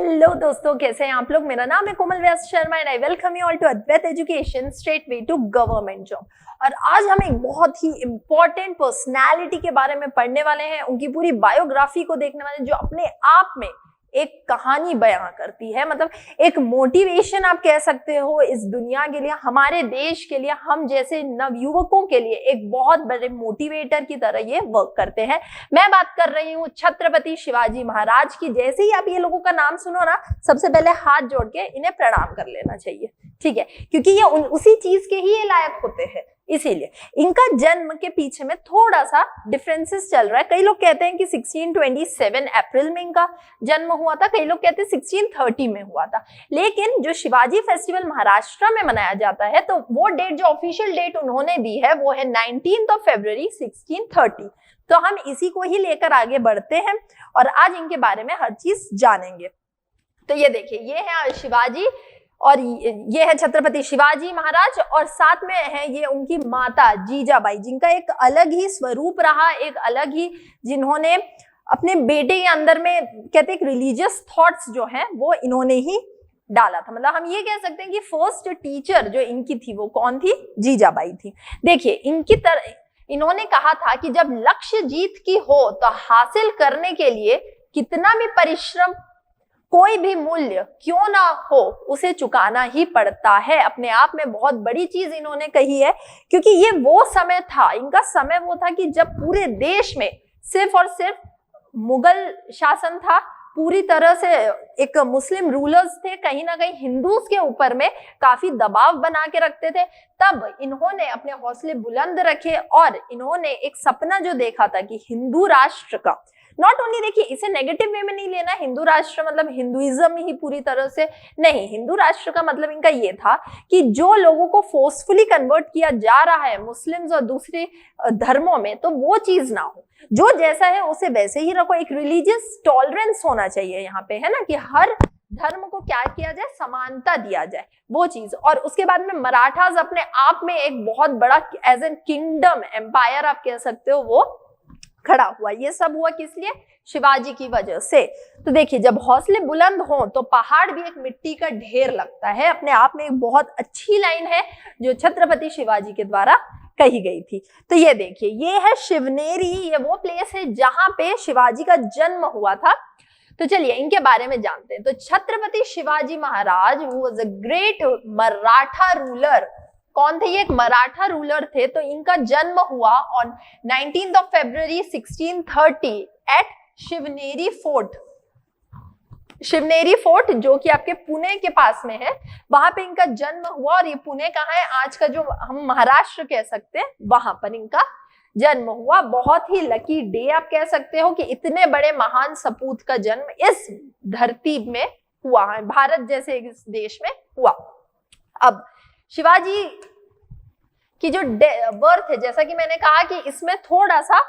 Hello दोस्तों, कैसे हैं आप लोग। मेरा नाम है Komal Vyas Sharma and I welcome you all to Advait education straight way to government job. और आज हम एक बहुत ही इंपॉर्टेंट पर्सनालिटी के बारे में पढ़ने वाले हैं, उनकी पूरी बायोग्राफी को देखने वाले हैं, जो अपने आप में एक कहानी बयां करती है, मतलब एक मोटिवेशन आप कह सकते हो इस दुनिया के लिए, हमारे देश के लिए, हम जैसे नवयुवकों के लिए एक बहुत बड़े मोटिवेटर की तरह ये वर्क करते हैं। मैं बात कर रही हूँ छत्रपति शिवाजी महाराज की। जैसे ही आप ये लोगों का नाम सुनो ना, सबसे पहले हाथ जोड़ के इन्हें प्रणाम कर लेना चाहिए, ठीक है, क्योंकि ये उसी चीज के ही ये लायक होते हैं। इसीलिए इनका जन्म के पीछे में थोड़ा सा डिफरेंसेस चल रहा है। कई लोग कहते हैं कि 1627 अप्रैल में इनका जन्म हुआ था, कई लोग कहते हैं 1630 में हुआ था। लेकिन जो शिवाजी फेस्टिवल महाराष्ट्र में मनाया जाता है, तो वो डेट जो ऑफिशियल डेट उन्होंने दी है वो है 19 फरवरी 1630। तो हम इसी को ही लेकर आगे बढ़ते हैं और आज इनके बारे में हर चीज जानेंगे। तो ये देखिए, ये है शिवाजी और ये है छत्रपति शिवाजी महाराज, और साथ में है ये उनकी माता जीजाबाई, जिनका एक अलग ही स्वरूप रहा, एक अलग ही, जिन्होंने अपने बेटे के अंदर में कहते एक रिलीजियस थॉट्स जो है वो इन्होंने ही डाला था। मतलब हम ये कह सकते हैं कि फर्स्ट टीचर जो इनकी थी वो कौन थी? जीजाबाई थी। देखिए, इन्होंने कहा था कि जब लक्ष्य जीत की हो तो हासिल करने के लिए कितना भी परिश्रम, कोई भी मूल्य क्यों ना हो, उसे चुकाना ही पड़ता है। अपने आप में बहुत बड़ी चीज इन्होंने कही है, क्योंकि ये वो समय था, इनका समय वो था कि जब पूरे देश में सिर्फ और सिर्फ मुगल शासन था, पूरी तरह से एक मुस्लिम रूलर्स थे, कहीं ना कहीं हिंदूज के ऊपर में काफी दबाव बना के रखते थे। तब इन्होंने अपने हौसले बुलंद रखे और इन्होंने एक सपना जो देखा था कि हिंदू राष्ट्र का, नॉट ओनली, देखिए इसे नेगेटिव वे में नहीं लेना, हिंदू राष्ट्र मतलब हिंदुइज्म ही पूरी तरह से नहीं, हिंदू राष्ट्र का मतलब इनका ये था कि जो लोगों को फोर्सफुली कन्वर्ट किया जा रहा है मुस्लिम्स और दूसरे धर्मों में, तो वो चीज ना हो, जो जैसा है उसे वैसे ही रखो। एक रिलीजियस टॉलरेंस होना चाहिए यहाँ पे, है ना, कि हर धर्म को क्या किया जाए, समानता दिया जाए, वो चीज। और उसके बाद में मराठास अपने आप में एक बहुत बड़ा एज एन किंगडम, एम्पायर आप कह सकते हो, वो खड़ा हुआ। ये सब हुआ किस लिए? शिवाजी की वजह से। तो देखिए, जब हौसले बुलंद हो तो पहाड़ भी एक मिट्टी का ढेर लगता है। अपने आप में एक बहुत अच्छी लाइन है जो छत्रपति शिवाजी के द्वारा कही गई थी। तो ये देखिए, ये है शिवनेरी, ये वो प्लेस है जहां पे शिवाजी का जन्म हुआ था। तो चलिए इनके बारे में जानते हैं। तो Chhatrapati Shivaji Maharaj was a great Maratha ruler. कौन थे ये? एक मराठा रूलर थे। तो इनका जन्म हुआ on 19 February 1630 at Shivneri fort. Shivneri fort जो कि आपके पुणे के पास में है, वहां पे इनका जन्म हुआ। और ये पुणे कहाँ है? आज का जो हम महाराष्ट्र कह सकते हैं, वहां पर इनका जन्म हुआ। बहुत ही लकी डे आप कह सकते हो कि इतने बड़े महान सपूत का जन्म इस धरती में हुआ है, भारत जैसे इस देश में हुआ। अब शिवाजी की जो बर्थ है, जैसा कि मैंने कहा कि इसमें थोड़ा सा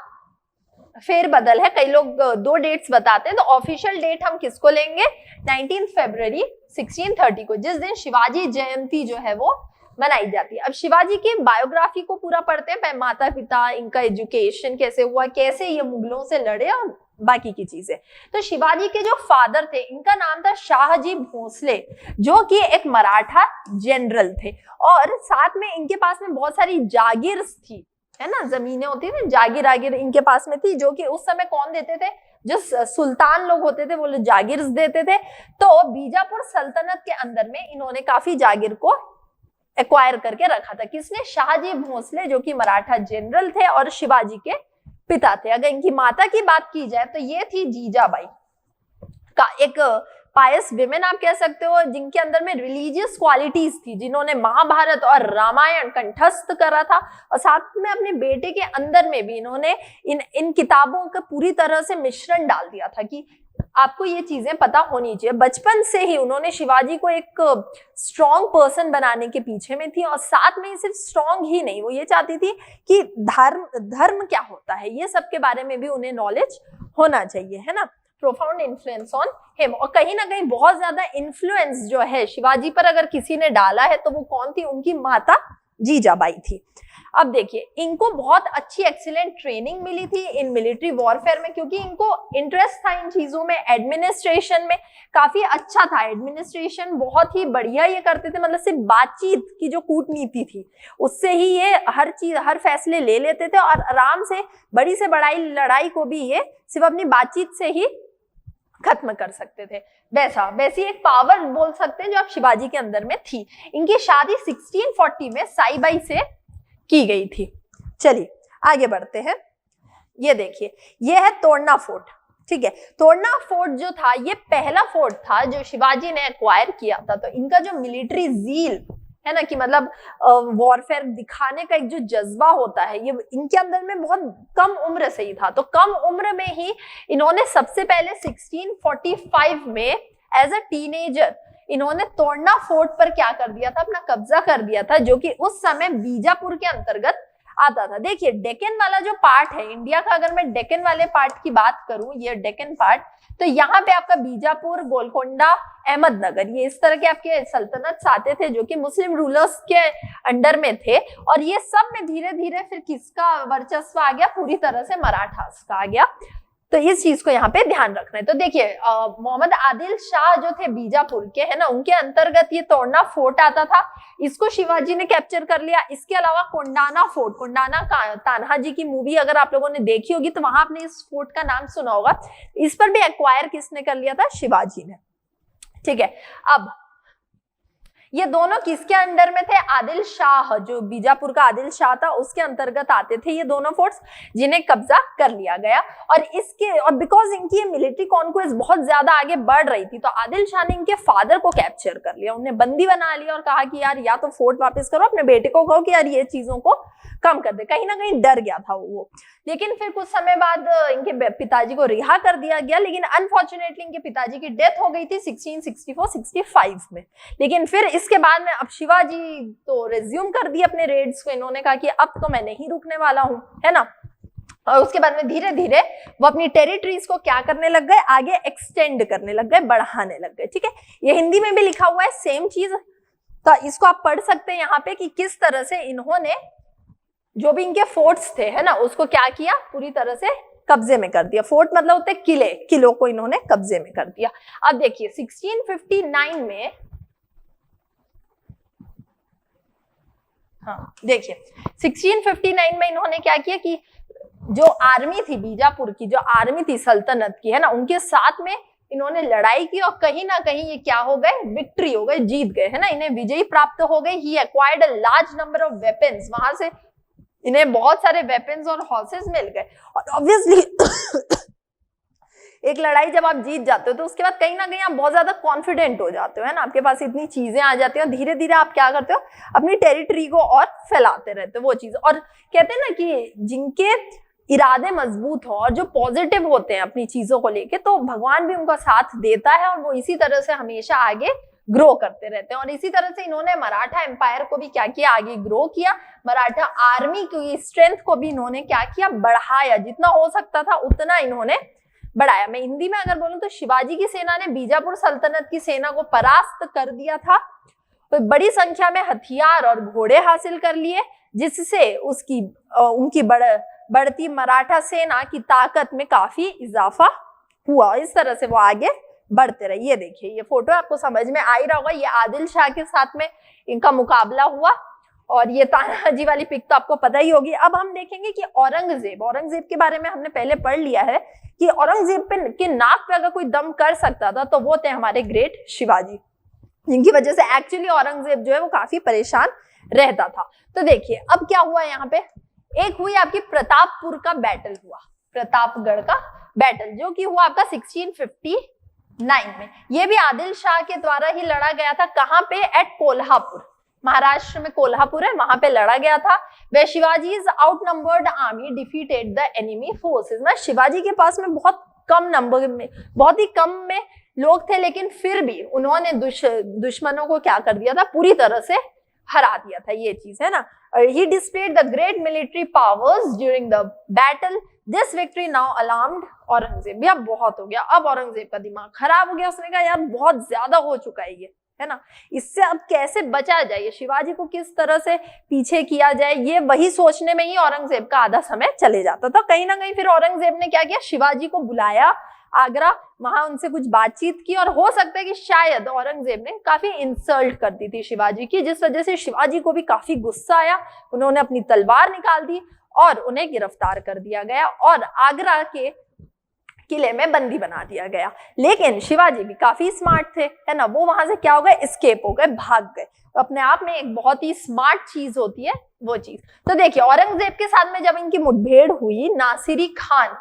फेरबदल है, कई लोग दो डेट्स बताते हैं। तो ऑफिशियल डेट हम किसको लेंगे? 19 फरवरी 1630 को, जिस दिन शिवाजी जयंती जो है वो मनाई जाती है। अब शिवाजी की बायोग्राफी को पूरा पढ़ते हैं, माता पिता, इनका एजुकेशन कैसे हुआ, कैसे ये मुगलों से लड़े और बाकी की चीजें। तो शिवाजी के जो फादर थे, इनका नाम था शाहजी भोसले, जो कि एक मराठा जनरल थे। और साथ में इनके पास में बहुत सारी जागीर थी, है ना, जमीनें होती थी, जागीर आगीर इनके पास में थी, जो कि उस समय कौन देते थे? जो सुल्तान लोग होते थे वो लोग जागीर देते थे। तो बीजापुर सल्तनत के अंदर में इन्होंने काफी जागीर को एक्वायर करके रखा था। किसने? शाहजी भोसले, जो कि मराठा जनरल थे और शिवाजी के पिता थे। अगर इनकी माता की बात की जाए तो ये थी जीजाबाई, का एक पायस विमेन आप कह सकते हो, जिनके अंदर में रिलीजियस क्वालिटीज थी, जिन्होंने महाभारत और रामायण कंठस्थ करा था। और साथ में अपने बेटे के अंदर में भी इन्होंने इन किताबों का पूरी तरह से मिश्रण डाल दिया था कि आपको ये चीजें पता होनी चाहिए। बचपन से ही उन्होंने शिवाजी को एक स्ट्रॉन्ग पर्सन बनाने के पीछे में थी। और साथ में सिर्फ स्ट्रॉन्ग ही नहीं, वो ये चाहती थी कि धर्म क्या होता है, ये सब के बारे में भी उन्हें नॉलेज होना चाहिए, है ना। Profound influence on him. और कहीं ना कहीं बहुत ज्यादा इन्फ्लुएंस जो है शिवाजी पर अगर किसी ने डाला है तो वो कौन थी? उनकी माता जीजाबाई थी। अब देखिए, इनको बहुत अच्छी एक्सीलेंट ट्रेनिंग मिली थी इन मिलिट्री वॉरफेयर में, क्योंकि इनको इंटरेस्ट था इन चीजों में, एडमिनिस्ट्रेशन में काफी अच्छा था, एडमिनिस्ट्रेशन बहुत ही बढ़िया ये करते थे, मतलब सिर्फ बातचीत की जो कूटनीति थी उससे ही ये हर चीज, हर फैसले ले लेते थे और आराम से बड़ी से बड़ी लड़ाई को भी ये सिर्फ अपनी बातचीत से ही खत्म कर सकते थे। वैसी एक पावर बोल सकते हैं जो अब शिवाजी के अंदर में थी। इनकी शादी 1640 में साईबाई से की गई थी। चलिए आगे बढ़ते हैं। ये देखिए, ये है तोड़ना फोर्ट। ठीक है, तोड़ना फोर्ट जो था ये पहला फोर्ट था जो शिवाजी ने एक्वायर किया था। तो इनका जो मिलिट्री जील है ना, कि मतलब वॉरफेयर दिखाने का एक जो जज्बा होता है, ये इनके अंदर में बहुत कम उम्र से ही था। तो कम उम्र में ही इन्होंने सबसे पहले 1645 में एज अ टीनेजर इन्होंने तोड़ना फोर्ट पर क्या कर दिया था, अपना कब्जा कर दिया था, जो कि उस समय बीजापुर के अंतर्गत आता था। देखिए, डेक्कन वाला जो पार्ट है इंडिया का, अगर मैं डेक्कन वाले पार्ट की बात करूं, ये डेक्कन पार्ट, तो यहाँ पे आपका बीजापुर, गोलकोंडा, अहमदनगर, ये इस तरह के आपके सल्तनत आते थे जो कि मुस्लिम रूलर्स के अंडर में थे। और ये सब में धीरे धीरे फिर किसका वर्चस्व आ गया, पूरी तरह से मराठास का आ गया। तो इस चीज को यहाँ पे ध्यान रखना है। तो देखिए, मोहम्मद आदिल शाह जो थे बीजापुर के, है ना, उनके अंतर्गत ये तोड़ना फोर्ट आता था। इसको शिवाजी ने कैप्चर कर लिया। इसके अलावा कोंडाना फोर्ट, कोंडाना का तान्हा जी की मूवी अगर आप लोगों ने देखी होगी तो वहां आपने इस फोर्ट का नाम सुना होगा। इस पर भी एक्वायर किसने कर लिया था, शिवाजी ने। ठीक है, अब ये दोनों किसके अंडर में थे, आदिल शाह, जो बीजापुर का आदिल शाह था उसके अंतर्गत आते थे ये दोनों फोर्ट्स, जिन्हें कब्जा कर लिया गया। और बिकॉज इनकी मिलिट्री कॉन्क्वेस्ट बहुत ज्यादा आगे बढ़ रही थी, तो आदिल शाह ने इनके फादर को कैप्चर कर लिया, उन्हें बंदी बना लिया और कहा कि यार या तो फोर्ट वापस करो, अपने बेटे को कहो कि यार ये चीजों को कम कर दे। कहीं ना कहीं डर गया था वो। लेकिन फिर कुछ समय बाद इनके पिताजी को रिहा कर दिया गया, लेकिन अनफॉर्चुनेटली इनके पिताजी की डेथ हो गई थी 1664-65 में। लेकिन फिर इसके बाद में अब शिवाजी तो रिज्यूम कर दिए अपने रेड्स को। इन्होंने कहा कि अब तो मैं नहीं रुकने वाला हूं, है ना। और उसके बाद में धीरे धीरे वो अपनी टेरिटरीज को क्या करने लग गए, आगे एक्सटेंड करने लग गए, बढ़ाने लग गए। ठीक है, ये हिंदी में भी लिखा हुआ है सेम चीज, तो इसको आप पढ़ सकते हैं यहाँ पे कि किस तरह से इन्होंने जो भी इनके फोर्ट्स थे, है ना, उसको क्या किया, पूरी तरह से कब्जे में कर दिया। फोर्ट मतलब होते किले, किलों को इन्होंने कब्जे में कर दिया। अब देखिए 1659 में, हाँ देखिए 1659 में इन्होंने क्या किया कि जो आर्मी थी बीजापुर की, जो आर्मी थी सल्तनत की, है ना, उनके साथ में इन्होंने लड़ाई की और कहीं ना कहीं ये क्या हो गए, विक्ट्री हो गए, जीत गए, है ना, इन्हें विजयी प्राप्त हो गई। He acquired a large number of weapons, वहां से इन्हें बहुत सारे वेपन्स और हॉर्सेस मिल गए। और ऑब्वियसली एक लड़ाई जब आप जीत जाते हो तो उसके बाद कहीं ना कहीं आप बहुत ज्यादा कॉन्फिडेंट हो जाते हो, है ना, आपके पास इतनी चीजें आ जाती हैं और धीरे धीरे आप क्या करते हो, अपनी टेरिटरी को और फैलाते रहते हो वो चीज। और कहते हैं ना कि जिनके इरादे मजबूत हो और जो पॉजिटिव होते हैं अपनी चीजों को लेके, तो भगवान भी उनका साथ देता है और वो इसी तरह से हमेशा आगे ग्रो करते रहते हैं। और इसी तरह से इन्होंने मराठा एम्पायर को भी क्या किया, आगे ग्रो किया। मराठा आर्मी की स्ट्रेंथ को भी इन्होंने क्या किया, बढ़ाया, जितना हो सकता था उतना इन्होंने बढ़ाया। मैं हिंदी में अगर बोलूं तो शिवाजी की सेना ने बीजापुर सल्तनत की सेना को परास्त कर दिया था, तो बड़ी संख्या में हथियार और घोड़े हासिल कर लिए, जिससे उनकी बढ़ती मराठा सेना की ताकत में काफी इजाफा हुआ। इस तरह से वो आगे बढ़ते रहे। ये देखिए, ये फोटो आपको समझ में आ ही रहा होगा, ये आदिल शाह के साथ में इनका मुकाबला हुआ। और ये तानाजी वाली पिक तो आपको पता ही होगी। अब हम देखेंगे कि औरंगजेब के बारे में हमने पहले पढ़ लिया है कि औरंगजेब के नाक पे अगर कोई दम कर सकता था तो वो थे हमारे ग्रेट शिवाजी, जिनकी वजह से एक्चुअली औरंगजेब जो है वो काफी परेशान रहता था। तो देखिए अब क्या हुआ यहाँ पे, एक हुई आपकी प्रतापपुर का बैटल हुआ, प्रतापगढ़ का बैटल, जो कि हुआ आपका 1659 में। ये भी आदिल शाह के द्वारा ही लड़ा गया था। कहाँ पे, एट कोल्हापुर, महाराष्ट्र में कोल्हापुर है, वहां पे लड़ा गया था। वे Shivaji's outnumbered army defeated the enemy forces. मतलब शिवाजी के पास में बहुत कम नंबर में, बहुत ही कम में लोग थे, लेकिन फिर भी उन्होंने दुश्मनों को क्या कर दिया था, पूरी तरह से हरा दिया था। ये चीज है ना। He displayed the great military powers during the battle. This victory now alarmed Aurangzeb. अब बहुत हो गया, अब औरंगजेब का दिमाग खराब हो गया। उसने कहा यार बहुत ज्यादा हो चुका है ये, है ना। इससे अब कैसे बचा जाए, शिवाजी को किस तरह से पीछे किया जाए, ये वही सोचने में ही औरंगजेब का आधा समय चले जाता था। कहीं ना कहीं फिर औरंगजेब ने क्या किया, शिवाजी को बुलाया आगरा, वहां उनसे कुछ बातचीत की, और हो सकता है कि शायद औरंगजेब ने काफी इंसल्ट कर दी थी शिवाजी की, जिस वजह से शिवाजी को भी काफी गुस्सा आया। उन्होंने अपनी तलवार निकाल दी और उन्हें गिरफ्तार कर दिया गया और आगरा के किले में बंदी बना दिया गया। लेकिन शिवाजी भी काफी स्मार्ट थे, है ना, वो वहां से क्या हो गए, एस्केप हो गए, भाग गए। तो अपने आप में एक बहुत ही स्मार्ट चीज होती है वो चीज। तो देखिए औरंगजेब के साथ में जब इनकी मुठभेड़ हुई, नासिरी खान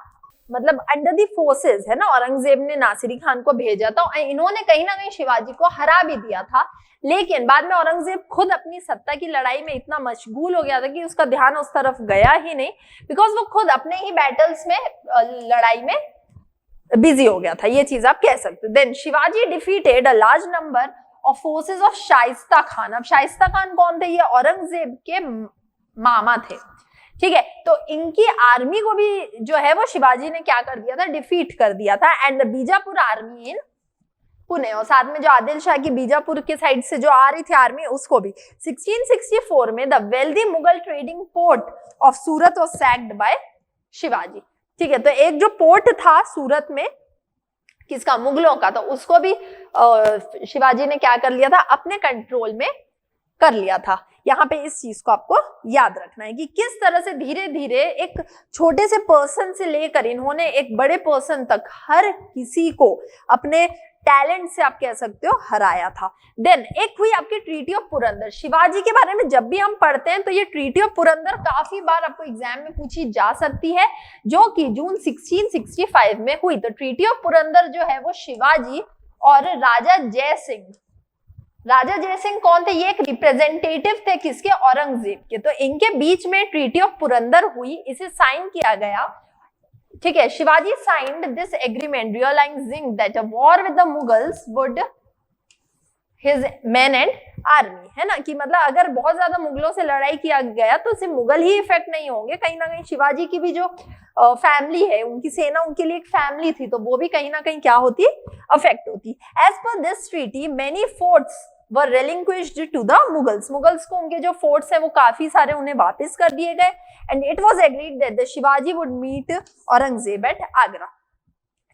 मतलब अंडर दी फोर्सेस, है ना, औरंगजेब ने नासिरी खान को भेजा था, इन्होंने कहीं ना कहीं शिवाजी को हरा भी दिया था। लेकिन बाद में औरंगजेब खुद अपनी सत्ता की लड़ाई में इतना मशगूल हो गया था कि उसका ध्यान उस तरफ गया ही नहीं, बिकॉज वो खुद अपने ही बैटल्स में लड़ाई में बिजी हो गया था, ये चीज आप कह सकते हो। Then Shivaji defeated a large number of forces of Shaista Khan. अब शाइस्ता खान कौन थे, ये औरंगजेब के मामा थे, ठीक है। तो इनकी आर्मी को भी जो है वो शिवाजी ने क्या कर दिया था, डिफीट कर दिया था। एंड बीजापुर आर्मी इन पुणे, और साथ में जो आदिल शाह की बीजापुर के साइड से जो आ रही थी आर्मी, उसको भी 1664 में the wealthy Mughal trading port of Surat was sacked by Shivaji, ठीक है। तो एक जो पोर्ट था सूरत में, किसका, मुगलों का, तो उसको भी शिवाजी ने क्या कर लिया था, अपने कंट्रोल में कर लिया था। यहाँ पे इस चीज को आपको याद रखना है कि किस तरह से धीरे धीरे एक छोटे से पर्सन से लेकर इन्होंने एक बड़े पर्सन तक हर किसी को अपने टैलेंट से आप कह सकते हो हराया था। देन एक हुई आपकी ट्रीटी ऑफ पुरंदर। शिवाजी के बारे में जब भी हम पढ़ते हैं तो ये ट्रीटी ऑफ पुरंदर काफी बार आपको एग्जाम में पूछी जा सकती है, जो कि जून 1665 में हुई। तो ट्रीटी ऑफ पुरंदर जो है वो शिवाजी और राजा जय सिंह कौन थे, ये एक रिप्रेजेंटेटिव थे किसके, औरंगजेब के। तो इनके बीच में ट्रीटी ऑफ पुरंदर हुई, इसे साइन किया गया, ठीक है। Shivaji signed this agreement realising that a war with the Mughals would his men and army, है ना, कि मतलब अगर बहुत ज्यादा मुगलों से लड़ाई किया गया तो सिर्फ मुगल ही इफेक्ट नहीं होंगे, कहीं ना कहीं शिवाजी की भी जो फैमिली है, उनकी सेना, उनके लिए एक फैमिली थी, तो वो भी कहीं ना कहीं क्या होती, अफेक्ट होती। एज पर this treaty many forts were relinquished to the Mughals को उनके जो फोर्ट्स हैं वो काफी सारे उन्हें वापस कर दिए गए। And it was agreed that the Shivaji would meet Aurangzeb at Agra,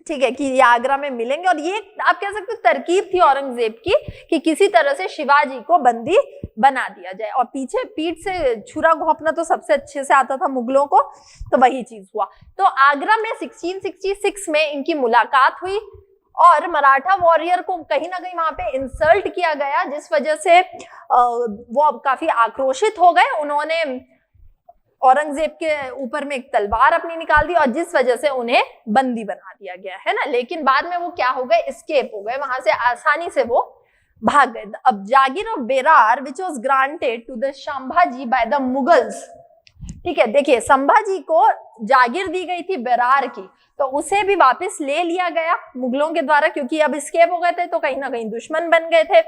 ठीक है, कि ये आगरा में मिलेंगे। और ये आप कह सकते हो तरकीब थी औरंगजेब की कि किसी तरह से शिवाजी को बंदी बना दिया जाए, और पीछे पीठ से छुरा घोंपना तो सबसे अच्छे से आता था मुगलों को, तो वही चीज हुआ। तो आगरा में 1666 में इनकी मुलाकात हुई और मराठा वॉरियर को कहीं ना कहीं वहां पे इंसल्ट किया गया, जिस वजह से वो काफी आक्रोशित हो गए। उन्होंने औरंगजेब के ऊपर में एक तलवार अपनी निकाल दी और जिस वजह से उन्हें बंदी बना दिया गया, है ना। लेकिन बाद में वो क्या हो गए, एस्केप हो गए, वहां से आसानी से वो भाग गए। अब jagir of Berar which was granted to the Sambhaji by the Mughals, ठीक है। देखिए संभाजी को जागीर दी गई थी बेरार की, तो उसे भी वापस ले लिया गया मुगलों के द्वारा, क्योंकि अब एस्केप हो गए थे तो कहीं ना कहीं दुश्मन बन गए थे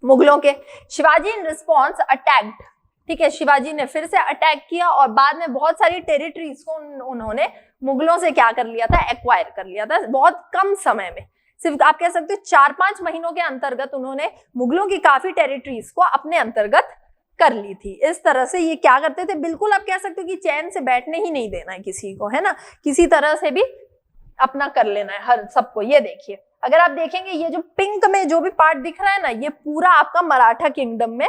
मुगलों के। शिवाजी इन रिस्पॉन्स अटैक्ड, ठीक है, शिवाजी ने फिर से अटैक किया और बाद में बहुत सारी टेरिटरीज को उन्होंने मुगलों से क्या कर लिया था, एक्वायर कर लिया था, बहुत कम समय में, सिर्फ आप कह सकते हो 4-5 महीनों के अंतर्गत उन्होंने मुगलों की काफी टेरिटरीज को अपने अंतर्गत कर ली थी। इस तरह से ये क्या करते थे, बिल्कुल आप कह सकते हो कि चैन से बैठने ही नहीं देना है किसी को, है ना, किसी तरह से भी अपना कर लेना है हर सबको। ये देखिए अगर आप देखेंगे ये जो पिंक में जो भी पार्ट दिख रहा है ना, ये पूरा आपका मराठा किंगडम में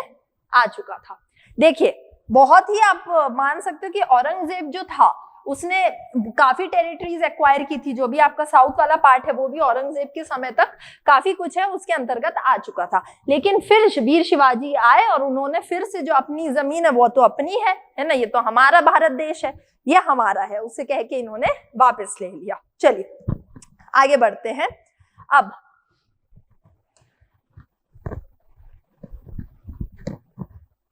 आ चुका था। देखिए बहुत ही आप मान सकते हो कि औरंगजेब जो था उसने काफी टेरिटरीज एक्वायर की थी, जो भी आपका साउथ वाला पार्ट है वो भी औरंगजेब के समय तक काफी कुछ है उसके अंतर्गत आ चुका था। लेकिन फिर वीर शिवाजी आए और उन्होंने फिर से जो अपनी जमीन है वो तो अपनी है ना, ये तो हमारा भारत देश है, ये हमारा है, उसे कह के इन्होंने वापस ले लिया। चलिए आगे बढ़ते हैं। अब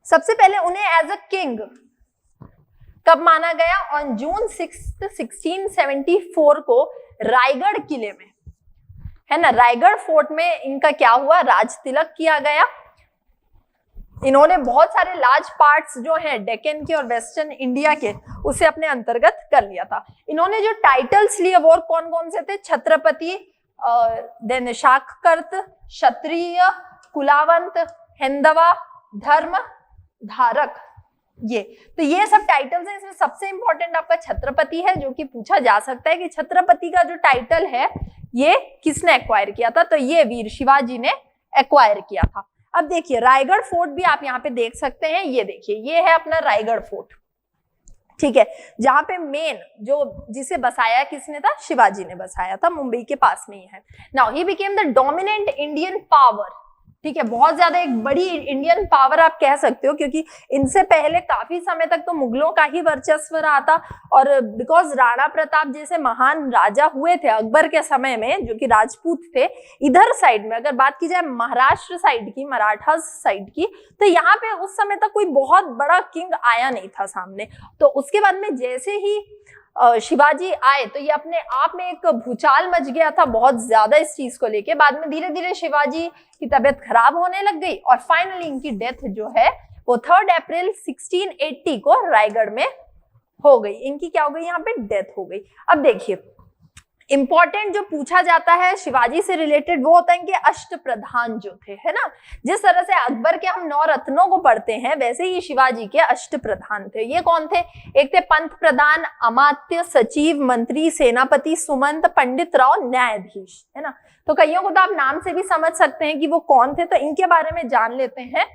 सबसे पहले उन्हें एज अ किंग कब माना गया, ऑन जून 6, 1674 को रायगढ़ किले में, है ना, रायगढ़ फोर्ट में इनका क्या हुआ, राज तिलक किया गया। इन्होंने बहुत सारे लार्ज पार्ट्स जो हैं डेक्कन के और वेस्टर्न इंडिया के, उसे अपने अंतर्गत कर लिया था। इन्होंने जो टाइटल्स लिए वो कौन कौन से थे, छत्रपति, देन शाककर्त, क्षत्रिय, कुलावंत, हिंदवा, धर्म धारक, ये सब टाइटल्स हैं। इसमें सबसे इंपॉर्टेंट आपका छत्रपति है, जो कि पूछा जा सकता है कि छत्रपति का जो टाइटल है ये किसने एक्वायर किया था, तो ये वीर शिवाजी ने एक्वायर किया था। अब देखिए रायगढ़ फोर्ट भी आप यहाँ पे देख सकते हैं, ये देखिए ये है अपना रायगढ़ फोर्ट, ठीक है, जहां पे मेन जो जिसे बसाया किसने था, शिवाजी ने बसाया था, मुंबई के पास में ही है। Now he became the dominant Indian power, ठीक है, बहुत ज्यादा एक बड़ी इंडियन पावर आप कह सकते हो, क्योंकि इनसे पहले काफी समय तक तो मुगलों का ही वर्चस्व रहा था। और बिकॉज राणा प्रताप जैसे महान राजा हुए थे अकबर के समय में, जो कि राजपूत थे, इधर साइड में अगर बात की जाए महाराष्ट्र साइड की, मराठा साइड की, तो यहाँ पे उस समय तक कोई बहुत बड़ा किंग आया नहीं था सामने। तो उसके बाद में जैसे ही शिवाजी आए तो ये अपने आप में एक भूचाल मच गया था बहुत ज्यादा इस चीज को लेके। बाद में धीरे धीरे शिवाजी की तबीयत खराब होने लग गई और फाइनली इनकी डेथ जो है वो 3 अप्रैल 1680 को रायगढ़ में हो गई। इनकी क्या हो गई, यहाँ पे डेथ हो गई। अब देखिए इंपॉर्टेंट जो पूछा जाता है शिवाजी से रिलेटेड वो होता है इनके अष्ट प्रधान जो थे, है ना। जिस तरह से अकबर के हम 9 रत्नों को पढ़ते हैं, वैसे ही शिवाजी के अष्ट प्रधान थे। ये कौन थे, एक थे पंत प्रधान, अमात्य, सचिव, मंत्री, सेनापति, सुमंत, पंडित राव, न्यायाधीश, है ना। तो कईयों को तो आप नाम से भी समझ सकते हैं कि वो कौन थे, तो इनके बारे में जान लेते हैं,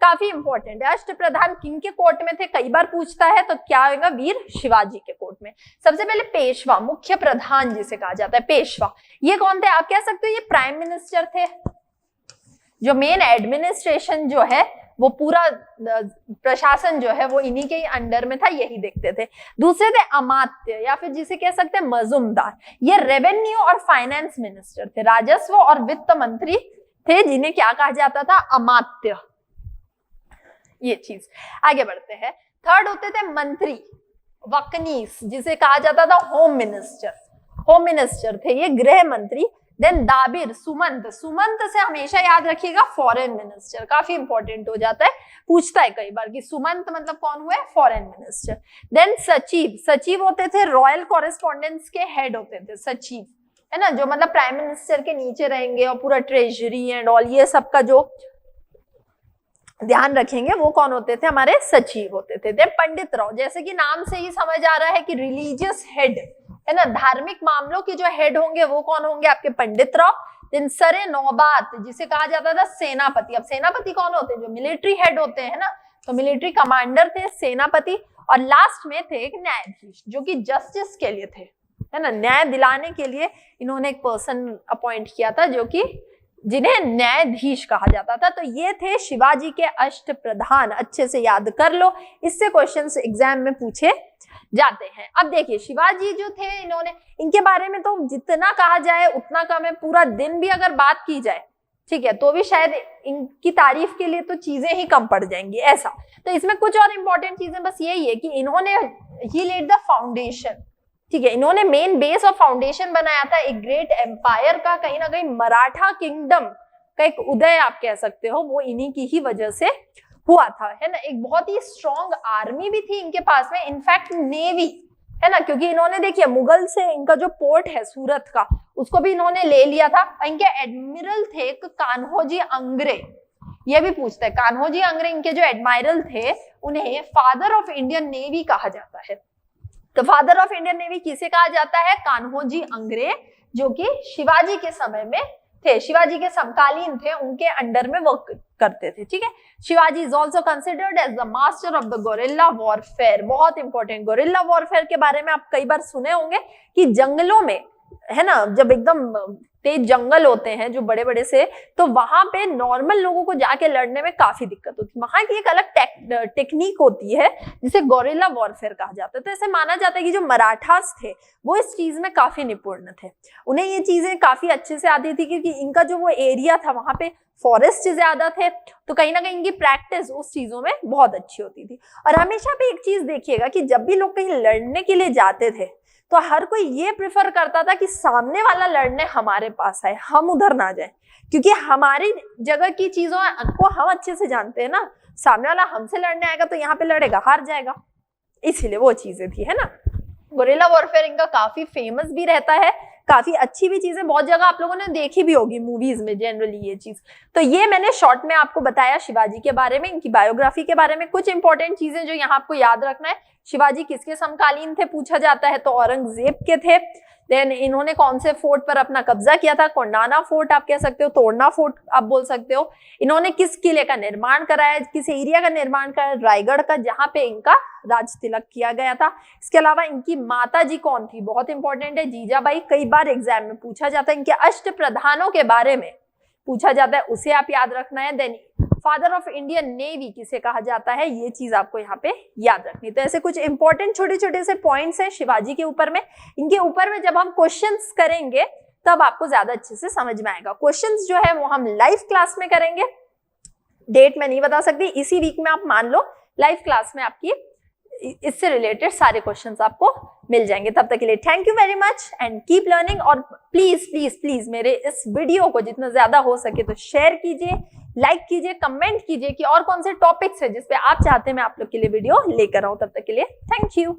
काफी इंपॉर्टेंट है। अष्ट प्रधान किन के कोर्ट में थे, कई बार पूछता है, तो क्या होगा, वीर शिवाजी के कोर्ट में। सबसे पहले पेशवा, मुख्य प्रधान जिसे कहा जाता है, पेशवा, ये कौन थे, आप कह सकते हो ये प्राइम मिनिस्टर थे। जो मेन एडमिनिस्ट्रेशन जो है वो पूरा प्रशासन जो है वो इन्हीं के ही अंडर में था, यही देखते थे। दूसरे थे अमात्य या फिर जिसे कह सकते हैं मजूमदार, ये रेवेन्यू और फाइनेंस मिनिस्टर थे, राजस्व और वित्त मंत्री थे, जिन्हें क्या कहा जाता था, अमात्य। ये चीज आगे बढ़ते हैं। थर्ड होते थे मंत्री, वकनीस, जिसे कहा जाता था होम मिनिस्टर, होम मिनिस्टर थे ये, गृह मंत्री। देन दाबिर, सुमंत, सुमंत से हमेशा याद रखिएगा फॉरेन मिनिस्टर, काफी इंपॉर्टेंट हो जाता है, पूछता है कई बार कि सुमंत मतलब कौन हुए, फॉरेन मिनिस्टर। देन सचिव, सचिव होते थे रॉयल कॉरेस्पॉन्डेंस के हेड होते थे सचिव, है ना, जो मतलब प्राइम मिनिस्टर के नीचे रहेंगे और पूरा ट्रेजरी एंड ऑल ये सब का जो ध्यान रखेंगे, वो कौन होते थे, हमारे सचिव होते थे। देन पंडित राव, जैसे कि नाम से ही समझ आ रहा है कि रिलीजियस हेड, है ना, धार्मिक मामलों के जो हेड होंगे वो कौन होंगे, आपके पंडित राव। देन सरे नौबात, जिसे कहा जाता था सेनापति। अब सेनापति कौन होते हैं, जो मिलिट्री हेड होते हैं ना, तो मिलिट्री कमांडर थे सेनापति। और लास्ट में थे एक न्यायाधीश, जो कि जस्टिस के लिए थे, है ना, न्याय दिलाने के लिए इन्होंने एक पर्सन अपॉइंट किया था, जो कि जिन्हें न्यायाधीश कहा जाता था। तो ये थे शिवाजी के अष्ट प्रधान, अच्छे से याद कर लो, इससे क्वेश्चंस एग्जाम में पूछे जाते हैं। अब देखिए शिवाजी जो थे, इन्होंने, इनके बारे में तो जितना कहा जाए उतना कम है, पूरा दिन भी अगर बात की जाए, ठीक है, तो भी शायद इनकी तारीफ के लिए तो चीजें ही कम पड़ जाएंगी ऐसा। तो इसमें कुछ और इंपॉर्टेंट चीजें बस यही है कि इन्होंने ही लेड द फाउंडेशन, ठीक है, इन्होंने मेन बेस और फाउंडेशन बनाया था एक ग्रेट एम्पायर का, कहीं ना कहीं मराठा किंगडम का एक उदय आप कह सकते हो, वो इन्हीं की ही वजह से हुआ था, है ना। एक बहुत ही स्ट्रॉन्ग आर्मी भी थी इनके पास में, इनफैक्ट नेवी, है ना, क्योंकि इन्होंने देखिए मुगल से इनका जो पोर्ट है सूरत का, उसको भी इन्होंने ले लिया था। इनके एडमिरल थे कान्होजी अंग्रे, ये भी पूछता है, कान्होजी अंग्रे इनके जो एडमायरल थे, उन्हें फादर ऑफ इंडियन नेवी कहा जाता है। तो फादर ऑफ इंडियन नेवी किसे कहा जाता है, कान्होजी अंग्रे, जो कि शिवाजी के समय में थे, शिवाजी के समकालीन थे, उनके अंडर में वर्क करते थे, ठीक है। Shivaji is also considered as the master of the guerrilla warfare, बहुत इंपॉर्टेंट, गोरिल्ला वॉरफेयर के बारे में आप कई बार सुने होंगे कि जंगलों में, है ना, जब एकदम तेज जंगल होते हैं जो बड़े बड़े से, तो वहां पे नॉर्मल लोगों को जाके लड़ने में काफी दिक्कत होती है। वहां की एक अलग टेक्निक होती है जिसे गोरिल्ला वॉरफेयर कहा जाता है। तो ऐसे माना जाता है कि जो मराठास थे वो इस चीज में काफी निपुण थे, उन्हें ये चीजें काफी अच्छे से आती थी, क्योंकि इनका जो वो एरिया था वहां पे फॉरेस्ट ज्यादा थे, तो कहीं ना कहीं इनकी प्रैक्टिस उस चीजों में बहुत अच्छी होती थी। और हमेशा भी एक चीज देखिएगा कि जब भी लोग कहीं लड़ने के लिए जाते थे तो हर कोई ये प्रेफर करता था कि सामने वाला लड़ने हमारे पास आए, हम उधर ना जाए, क्योंकि हमारी जगह की चीजों को हम अच्छे से जानते हैं ना, सामने वाला हमसे लड़ने आएगा तो यहाँ पे लड़ेगा, हार जाएगा, इसीलिए वो चीजें थी, है ना। गोरिल्ला वॉरफेयर इनका काफी फेमस भी रहता है, काफी अच्छी भी चीज है, बहुत जगह आप लोगों ने देखी भी होगी मूवीज में जनरली ये चीज। तो ये मैंने शॉर्ट में आपको बताया शिवाजी के बारे में, इनकी बायोग्राफी के बारे में। कुछ इंपॉर्टेंट चीजें जो यहाँ आपको याद रखना है, शिवाजी किसके समकालीन थे पूछा जाता है तो औरंगजेब के थे। देन इन्होंने कौन से फोर्ट पर अपना कब्जा किया था, कोंडाना फोर्ट आप कह सकते हो, तोड़ना फोर्ट आप बोल सकते हो। इन्होंने किस किले का निर्माण कराया, किस एरिया का निर्माण कराया, रायगढ़ का, जहां पे इनका राज तिलक किया गया था। इसके अलावा इनकी माता जी कौन थी, बहुत इंपॉर्टेंट है, जीजाबाई। कई बार एग्जाम में पूछा जाता है। इनके अष्ट प्रधानों के बारे में पूछा जाता है, उसे आप याद रखना है। Then father of Indian navy किसे कहा जाता है, ये चीज आपको यहाँ पे याद रखनी। तो ऐसे कुछ इंपॉर्टेंट छोटे छोटे से पॉइंट्स हैं शिवाजी के ऊपर में। इनके ऊपर में जब हम क्वेश्चंस करेंगे तब आपको ज्यादा अच्छे से समझ में आएगा। क्वेश्चंस जो है वो हम लाइव क्लास में करेंगे, डेट मैं नहीं बता सकती, इसी वीक में आप मान लो लाइव क्लास में आपकी इससे रिलेटेड सारे क्वेश्चंस आपको मिल जाएंगे। तब तक के लिए thank you very much and keep learning. और प्लीज प्लीज प्लीज मेरे इस वीडियो को जितना ज्यादा हो सके तो शेयर कीजिए, लाइक कीजिए, कमेंट कीजिए कि और कौन से टॉपिक्स है जिस पे आप चाहते हैं मैं आप लोग के लिए वीडियो लेकर आऊं। तब तक के लिए थैंक यू।